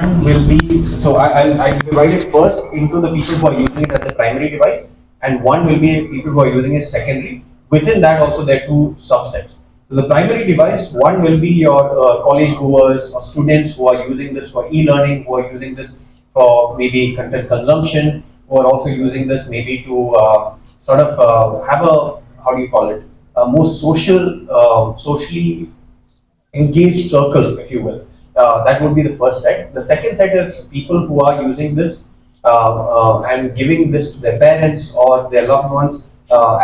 Will be, so I'll divide it first into the people who are using it as the primary device, and one will be people who are using it secondary. Within that also there are two subsets. So the primary device, one will be your college goers or students who are using this for e-learning, who are using this for maybe content consumption, who are also using this maybe to have a, how do you call it, a more socially engaged circle, if you will. That would be the first set. The second set is people who are using this and giving this to their parents or their loved ones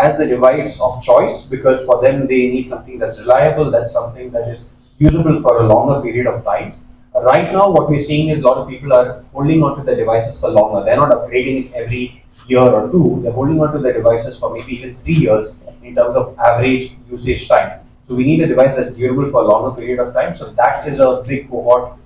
as the device of choice, because for them they need something that's reliable, that's something that is usable for a longer period of time. Right now, what we're seeing is a lot of people are holding onto their devices for longer. They're not upgrading it every year or two. They're holding onto their devices for maybe even 3 years in terms of average usage time. So we need a device that's durable for a longer period of time. So that is a big cohort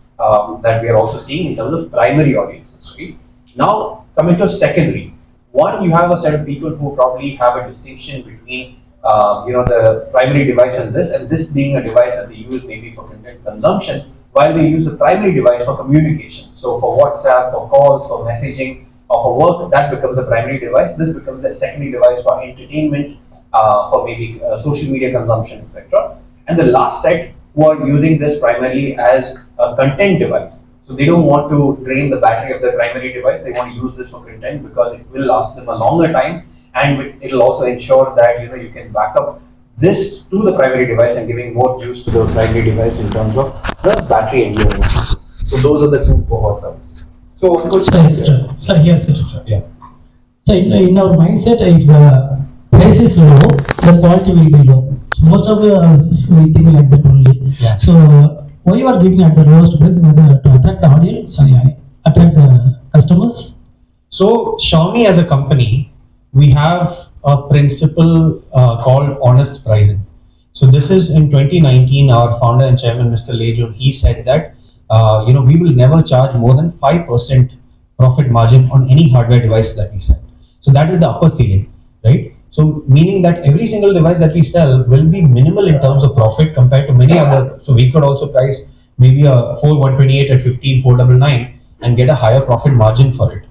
that we are also seeing in terms of primary audiences. Right? Now coming to secondary, one, you have a set of people who probably have a distinction between the primary device and this being a device that they use maybe for content consumption, while they use the primary device for communication. So for WhatsApp, for calls, for messaging, or for work, that becomes a primary device. This becomes a secondary device for entertainment, for maybe social media consumption, etc. And the last set who are using this primarily as a content device. So they don't want to drain the battery of their primary device. They want to use this for content because it will last them a longer time, and it will also ensure that you can back up this to the primary device and giving more juice to the primary device in terms of the battery endurance. So those are the two cohorts. So Anuj, Yes, sir. yeah. So in our mindset, if the price is low, the quality will be low. Most of the we think like that only. Yeah. So why you are giving at the lowest price in order to attract the audience? Attract the customers. So Xiaomi as a company, we have a principle called honest pricing. So this is in 2019, our founder and chairman, Mr. Lejun, he said that we will never charge more than 5% profit margin on any hardware device that we sell. So that is the upper ceiling, right? So meaning that every single device that we sell will be minimal in terms of profit compared to many other. So we could also price maybe a 4128 at 15499 and get a higher profit margin for it.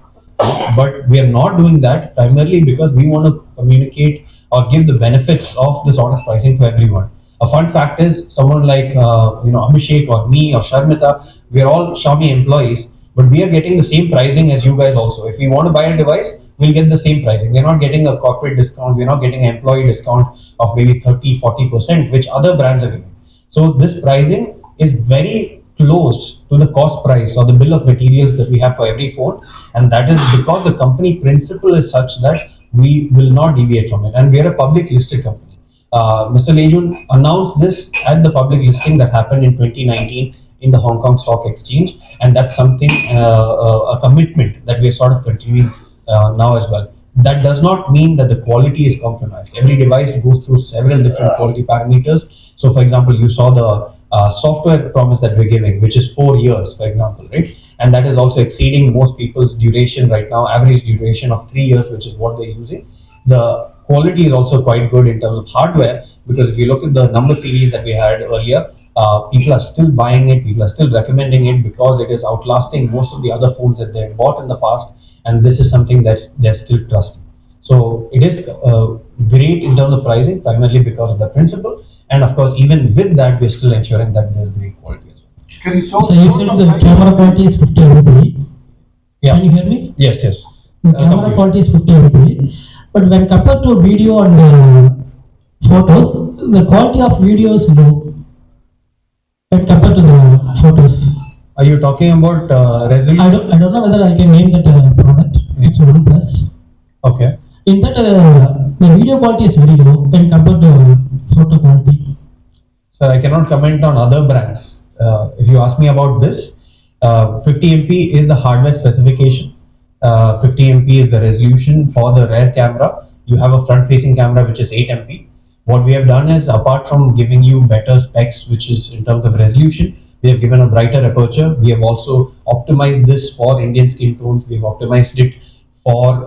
But we are not doing that primarily because we want to communicate or give the benefits of this honest pricing to everyone. A fun fact is someone like Abhishek or me or Sharmita, we are all Xiaomi employees, but we are getting the same pricing as you guys also. If we want to buy a device, we'll get the same pricing. We're not getting a corporate discount, we're not getting an employee discount of maybe 30-40%, which other brands are giving. So this pricing is very close to the cost price or the bill of materials that we have for every phone, and that is because the company principle is such that we will not deviate from it, and we are a public listed company. Mr. Lejun announced this at the public listing that happened in 2019 in the Hong Kong Stock Exchange, and that's something, a commitment that we are sort of continuing now as well. That does not mean that the quality is compromised. Every device goes through several different quality parameters. So, for example, you saw the software promise that we're giving, which is 4 years, for example, right? And that is also exceeding most people's duration right now, average duration of 3 years, which is what they're using. The quality is also quite good in terms of hardware, because if you look at the number series that we had earlier, people are still buying it, people are still recommending it because it is outlasting most of the other phones that they bought in the past, and this is something that they're still trusting. So it is great in terms of pricing, primarily because of the principle, and of course, even with that, we're still ensuring that there's great quality as well. Can you show? So you said the camera quality is 50 MP. Yeah. Can you hear me? Yes, yes. The camera quality is 50 MP, but when compared to video and photos, the quality of video is low when compared to the photos. Are you talking about resolution? I don't know whether I can name that product. It's OnePlus. Okay. In that, the video quality is very low when compared to photo quality. Sir, I cannot comment on other brands. If you ask me about this, 50 MP is the hardware specification. 50 MP is the resolution for the rear camera. You have a front-facing camera which is 8 MP. What we have done is, apart from giving you better specs, which is in terms of resolution, we have given a brighter aperture. We have also optimized this for Indian skin tones. We've optimized it for,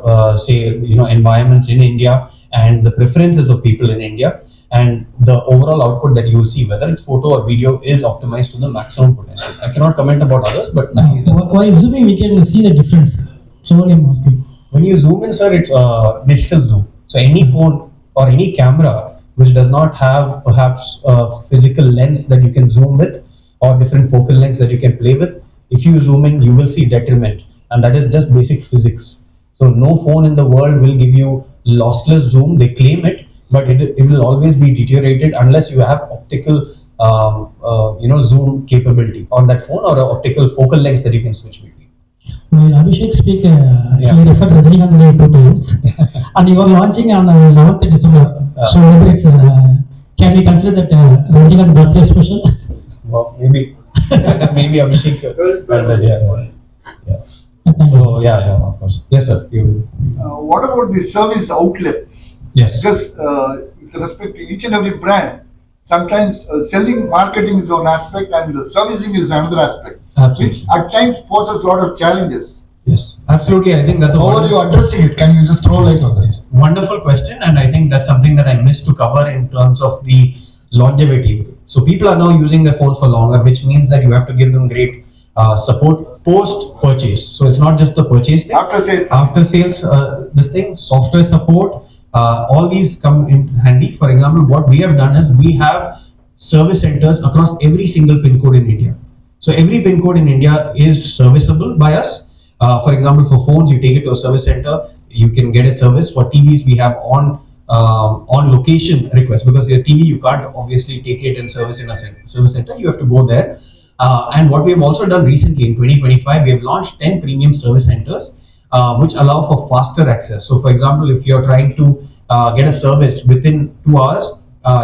environments in India and the preferences of people in India. and the overall output that you will see, whether it's photo or video, is optimized to the maximum potential. I cannot comment about others, but at least While zooming, we can see the difference. So only I'm asking. when you zoom in, sir, it's a digital zoom. So any phone or any camera which does not have perhaps a physical lens that you can zoom with or different focal lengths that you can play with, if you zoom in, you will see detriment, and that is just basic physics. So no phone in the world will give you lossless zoom. They claim it, but it will always be deteriorated unless you have optical zoom capability on that phone or a optical focal length that you can switch between. When Abhishek speak, Yeah. he referred Rajinikanth two times, and you are launching on 11th December. So maybe it's, can we consider that Rajinikanth birthday special? Well, maybe maybe Abhishek. Yeah. Yeah. Thank you. So yeah, of course. Yes, sir. You. What about the service outlets? Yes. Because with respect to each and every brand, sometimes selling marketing is one aspect and the servicing is another aspect, Absolutely. which at times poses a lot of challenges. Yes, absolutely. I think that's a How are you addressing it? Can you just throw light on this? wonderful question, and I think that's something that I missed to cover in terms of the longevity. So people are now using their phones for longer, which means that you have to give them great support post purchase. So it's not just the purchase thing. After sales, this thing, software support, all these come in handy. For example, what we have done is we have service centers across every single pin code in India. So every pin code in India is serviceable by us. For example, for phones, you take it to a service center, you can get a service. For TVs, we have on location request, because your TV you can't obviously take it and service in a service center. You have to go there. And what we have also done recently in 2025, we have launched 10 premium service centers, which allow for faster access. So, for example, if you're trying to get a service within 2 hours,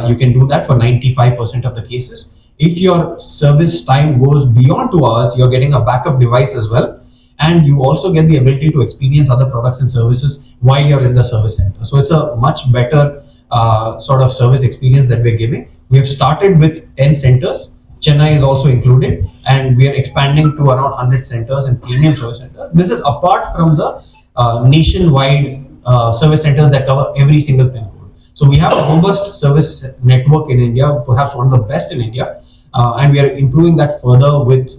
you can do that for 95% of the cases. If your service time goes beyond 2 hours, you're getting a backup device as well, and you also get the ability to experience other products and services while you're in the service center. So it's a much better sort of service experience that we're giving. We have started with 10 centers. Chennai is also included, and we are expanding to around 100 centers and premium service centers. This is apart from the nationwide service centers that cover every single pin code. So we have a robust service network in India, perhaps one of the best in India, and we are improving that further with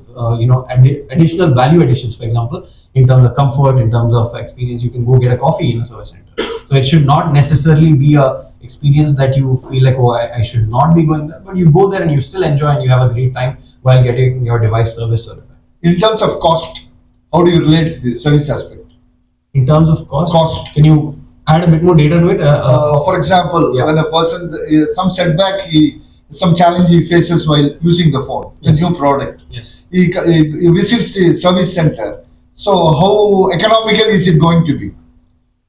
additional value additions. For example, in terms of comfort, in terms of experience, you can go get a coffee in a service center. So it should not necessarily be a experience that you feel like, oh, I should not be going there, but you go there and you still enjoy and you have a great time while getting your device serviced or repaired. In terms of cost, how do you relate the service aspect? In terms of cost, Cost. can you add a bit more data to it? For example, Yeah. when a person some setback, some challenge he faces while using the phone, the Yes. new product, Yes. he visits the service center. So how economical is it going to be?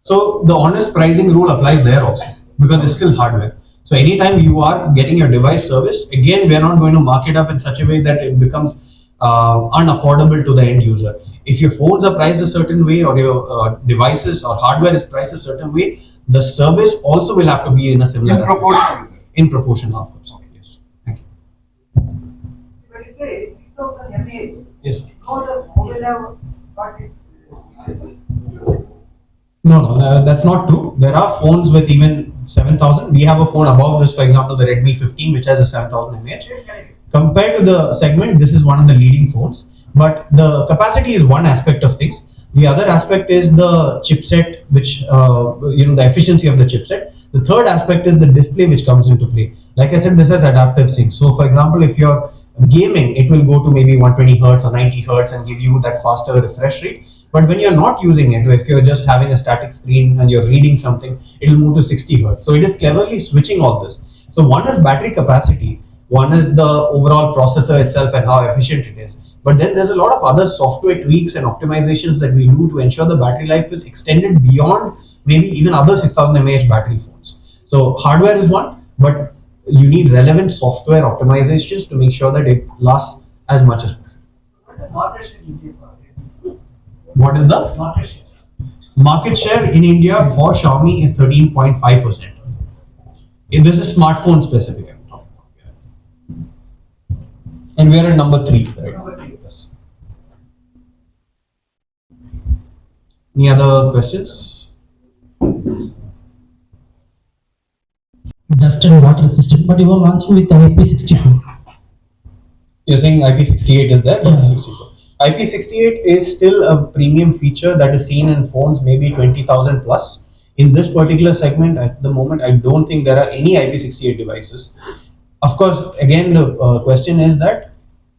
So the honest pricing rule applies there also, because it's still hardware. So anytime you are getting your device serviced, again, we are not going to mark it up in such a way that it becomes unaffordable to the end user. If your phones are priced a certain way, or your devices or hardware is priced a certain way, the service also will have to be in a similar In proportion. in proportion, of course. Yes. Thank you. When you say 6,000 mAh, Yes. how the mobile have got its No, that's not true. There are phones with even 7,000. We have a phone above this, for example, the Redmi 15, which has a 7,000 mAh. Compared to the segment, this is one of the leading phones. But the capacity is one aspect of things. The other aspect is the chipset, which the efficiency of the chipset. The third aspect is the display, which comes into play. Like I said, this has adaptive sync. So, for example, if you're gaming, it will go to maybe 120 hertz or 90 hertz and give you that faster refresh rate. But when you're not using it, if you're just having a static screen and you're reading something, it'll move to 60 hertz. So it is cleverly switching all this. So one is battery capacity, one is the overall processor itself and how efficient it is. But then there's a lot of other software tweaks and optimizations that we do to ensure the battery life is extended beyond maybe even other 6000 mAh battery phones. So hardware is one, but you need relevant software optimizations to make sure that it lasts as much as possible. what's the market share in India for it? What is the Market share. market share in India for Xiaomi is 13.5%. This is smartphone specific. I'm talking about. And we are at number 3, right? Number three. Yes. Any other questions? dust and water resistant, but you are launching with IP64. You're saying IP68 is there, but Yeah. 64. IP68 is still a premium feature that is seen in phones maybe 20,000 plus. In this particular segment, at the moment, I don't think there are any IP68 devices. Of course, again, the question is that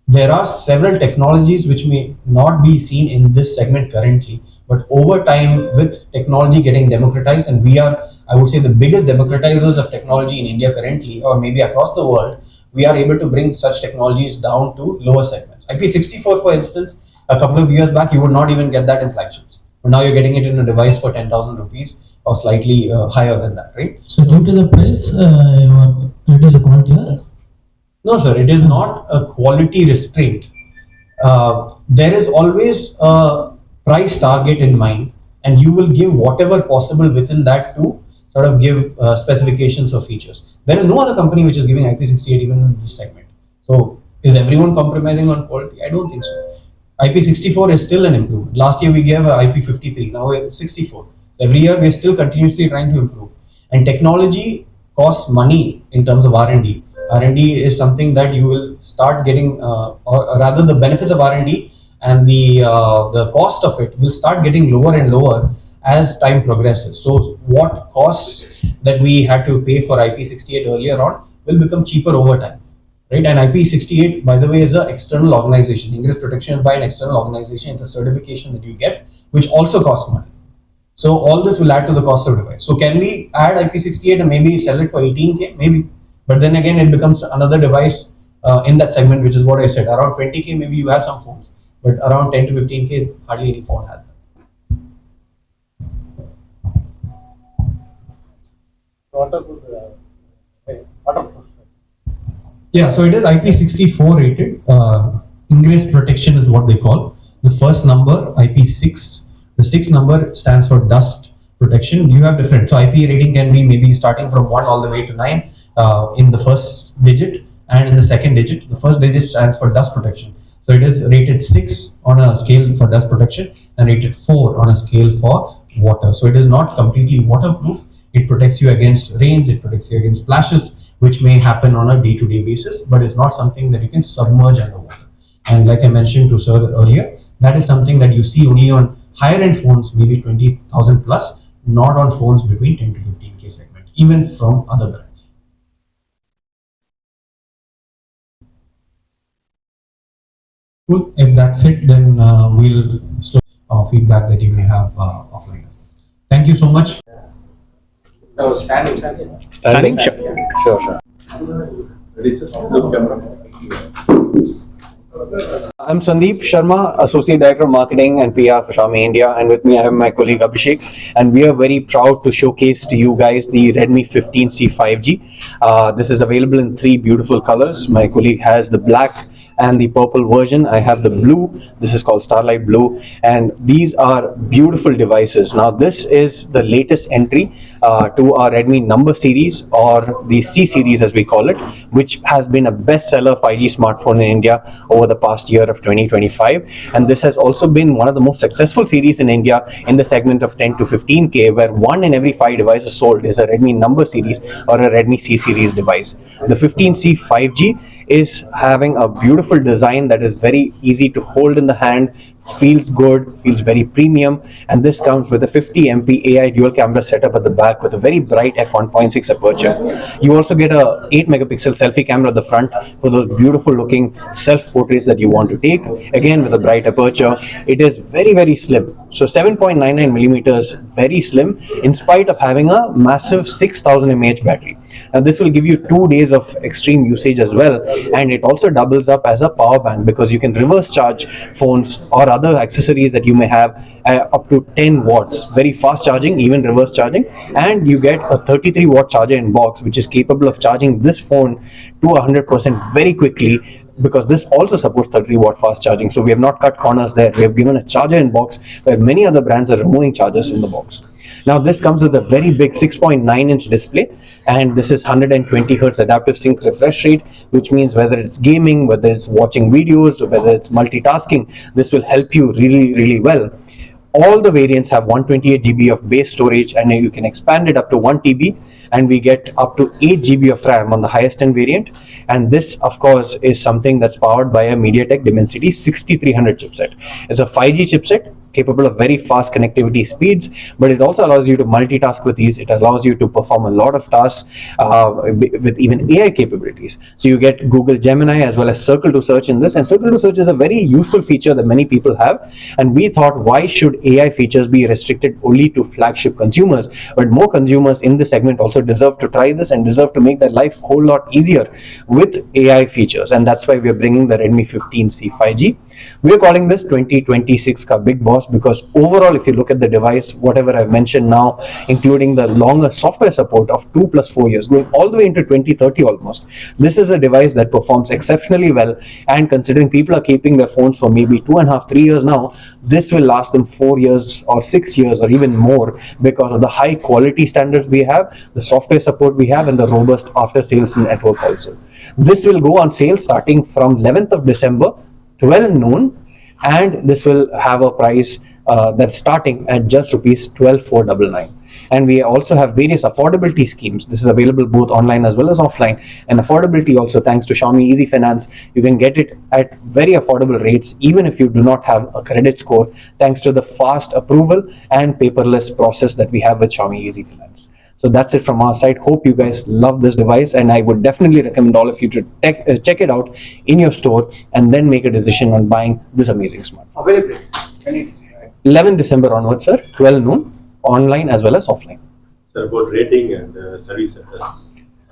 there are several technologies which may not be seen in this segment currently, but over time, with technology getting democratized, and we are, I would say, the biggest democratizers of technology in India currently, or maybe across the world, we are able to bring such technologies down to lower segments. IP64, for instance, a couple of years back, you would not even get that in flagships. But now you're getting it in a device for 10,000 rupees or slightly higher than that, right? So due to the price, you are reduce the quality. No, sir, it is not a quality restraint. There is always a price target in mind, and you will give whatever possible within that to sort of give specifications or features. There is no other company which is giving IP68 even in this segment. So, is everyone compromising on quality? I don't think so. IP64 is still an improvement. Last year we gave a IP53, now it's 64. So every year we are still continuously trying to improve. And technology costs money in terms of R&D. R&D is something that you will start getting, or rather the benefits of R&D and the cost of it will start getting lower and lower as time progresses. So what costs that we had to pay for IP68 earlier on will become cheaper over time, right? And IP68, by the way, is an external organization. Ingress protection is by an external organization. It's a certification that you get, which also costs money. So all this will add to the cost of device. So can we add IP68 and maybe sell it for 18K? Maybe. But then again, it becomes another device in that segment, which is what I said. Around 20K, maybe you have some phones, but around 10 to 15K, hardly any phone has that. Yeah, so it is IP64 rated. Ingress protection is what they call. The first number, IP6, the sixth number stands for dust protection. You have different. So IP rating can be maybe starting from 1 all the way to 9 in the first digit and in the second digit. The first digit stands for dust protection. So it is rated 6 on a scale for dust protection and rated 4 on a scale for water. So it is not completely waterproof. It protects you against rains, it protects you against splashes, which may happen on a day-to-day basis, but it's not something that you can submerge underwater. And like I mentioned to sir earlier, that is something that you see only on higher-end phones, maybe 20,000 plus, not on phones between 10 to 15K segment, even from other brands. Cool. If that's it, then we'll slow feedback that you may have offline. Thank you so much. So standing, Standing? Sure. Sure, sure. ready, sir? Look camera. I'm Sandeep Sharma, Associate Director of Marketing and PR for Xiaomi India, and with me I have my colleague Abhishek, and we are very proud to showcase to you guys the Redmi 15C 5G. This is available in three beautiful colors. My colleague has the black and the purple version. I have the blue. This is called Starlight Blue, and these are beautiful devices. Now, this is the latest entry to our Redmi number series, or the C series as we call it, which has been a bestseller 5G smartphone in India over the past year of 2025. And this has also been one of the most successful series in India in the segment of 10 to 15K, where 1 in every 5 devices sold is a Redmi number series or a Redmi C series device. The 15C 5G is having a beautiful design that is very easy to hold in the hand, feels good, feels very premium, and this comes with a 50 MP AI dual camera setup at the back with a very bright f1.6 aperture. You also get a 8 megapixel selfie camera at the front for those beautiful looking self portraits that you want to take, again with a bright aperture. It is very slim, so 7.99 millimeters, very slim in spite of having a massive 6000 mAh battery. Now this will give you 2 days of extreme usage as well, and it also doubles up as a power bank because you can reverse charge phones or other accessories that you may have up to 10 watts, very fast charging, even reverse charging, and you get a 33-watt charger in box which is capable of charging this phone to 100% very quickly, because this also supports 30-watt fast charging. So we have not cut corners there. We have given a charger in box where many other brands are removing chargers in the box. Now this comes with a very big 6.9-inch display, and this is 120 Hz adaptive sync refresh rate, which means whether it's gaming, whether it's watching videos, whether it's multitasking, this will help you really well. All the variants have 128 GB of base storage, and you can expand it up to 1 TB, and we get up to 8 GB of RAM on the highest end variant. And this, of course, is something that's powered by a MediaTek Dimensity 6300 chipset. It's a 5G chipset capable of very fast connectivity speeds, but it also allows you to multitask with ease. It allows you to perform a lot of tasks with even AI capabilities. So you get Google Gemini as well as Circle to Search in this, and Circle to Search is a very useful feature that many people have. And we thought, why should AI features be restricted only to flagship consumers? But more consumers in this segment also deserve to try this and deserve to make their life a whole lot easier with AI features, and that's why we are bringing the Redmi 15C 5G. We are calling this 2026 ka big boss because overall, if you look at the device, whatever I've mentioned now, including the longer software support of 2 plus 4 years, going all the way into 2030 almost, this is a device that performs exceptionally well. And considering people are keeping their phones for maybe 2.5, 3 years now, this will last them 4 years or 6 years or even more because of the high quality standards we have, the software support we have, and the robust after sales network also. This will go on sale starting from 11th of December, 12 noon, and this will have a price that's starting at just rupees 12,499. And we also have various affordability schemes. This is available both online as well as offline. And affordability also, thanks to Xiaomi Easy Finance, you can get it at very affordable rates even if you do not have a credit score, thanks to the fast approval and paperless process that we have with Xiaomi Easy Finance. So that's it from our side. Hope you guys love this device, and I would definitely recommend all of you to check it out in your store and then make a decision on buying this amazing smartphone. Availability. Can you 11 December onwards, sir, 12 noon, online as well as offline. Sir, about rating and service centers.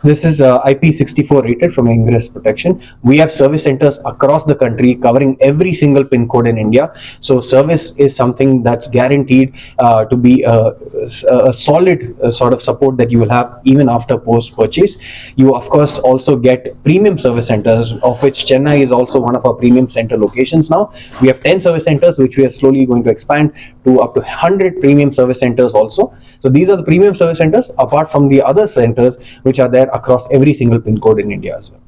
This is IP64 rated from Ingress Protection. We have service centers across the country covering every single pin code in India. So service is something that's guaranteed to be a solid sort of support that you will have even after post purchase. You of course also get premium service centers, of which Chennai is also one of our premium center locations now. We have 10 service centers which we are slowly going to expand to up to 100 premium service centers also. So these are the premium service centers apart from the other centers which are there across every single pin code in India as well.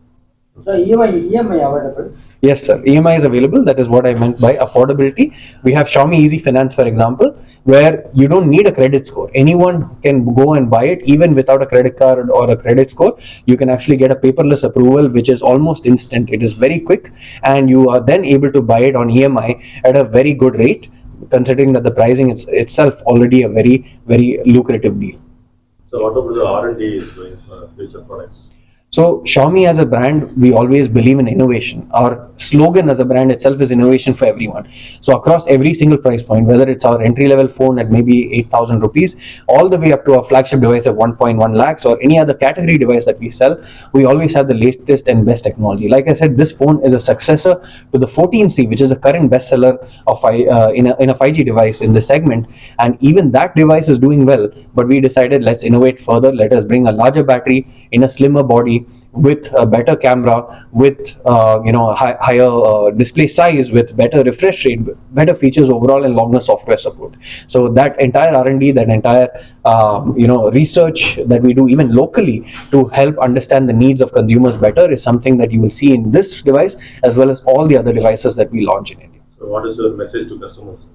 So EMI available? Yes, sir. EMI is available. That is what I meant by affordability. We have Xiaomi Easy Finance, for example, where you don't need a credit score. Anyone can go and buy it even without a credit card or a credit score. You can actually get a paperless approval, which is almost instant. It is very quick, and you are then able to buy it on EMI at a very good rate, considering that the pricing is itself already a very, very lucrative deal. So what about the R&D is doing for future products? So Xiaomi as a brand, we always believe in innovation. Our slogan as a brand itself is innovation for everyone. So across every single price point, whether it's our entry level phone at maybe 8,000 rupees, all the way up to our flagship device at 1.1 lakhs or any other category device that we sell, we always have the latest and best technology. Like I said, this phone is a successor to the 14C, which is the current bestseller of in a 5G device in this segment. And even that device is doing well, but we decided let's innovate further. Let us bring a larger battery in a slimmer body with a better camera, with higher display size, with better refresh rate, better features overall, and longer software support. So that entire R&D, that entire research that we do even locally to help understand the needs of consumers better is something that you will see in this device as well as all the other devices that we launch in India. So what is your message to customers?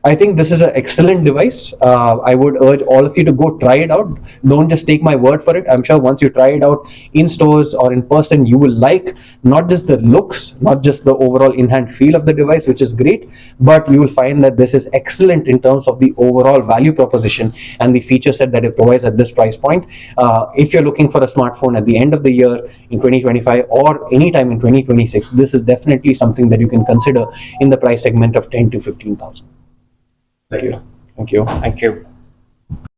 I think this is an excellent device. I would urge all of you to go try it out. Don't just take my word for it. I'm sure once you try it out in stores or in person, you will like not just the looks, not just the overall in-hand feel of the device, which is great, but you will find that this is excellent in terms of the overall value proposition and the feature set that it provides at this price point. If you're looking for a smartphone at the end of the year in 2025 or anytime in 2026, this is definitely something that you can consider in the price segment of 10 to 15,000. Thank you. Thank you. Thank you.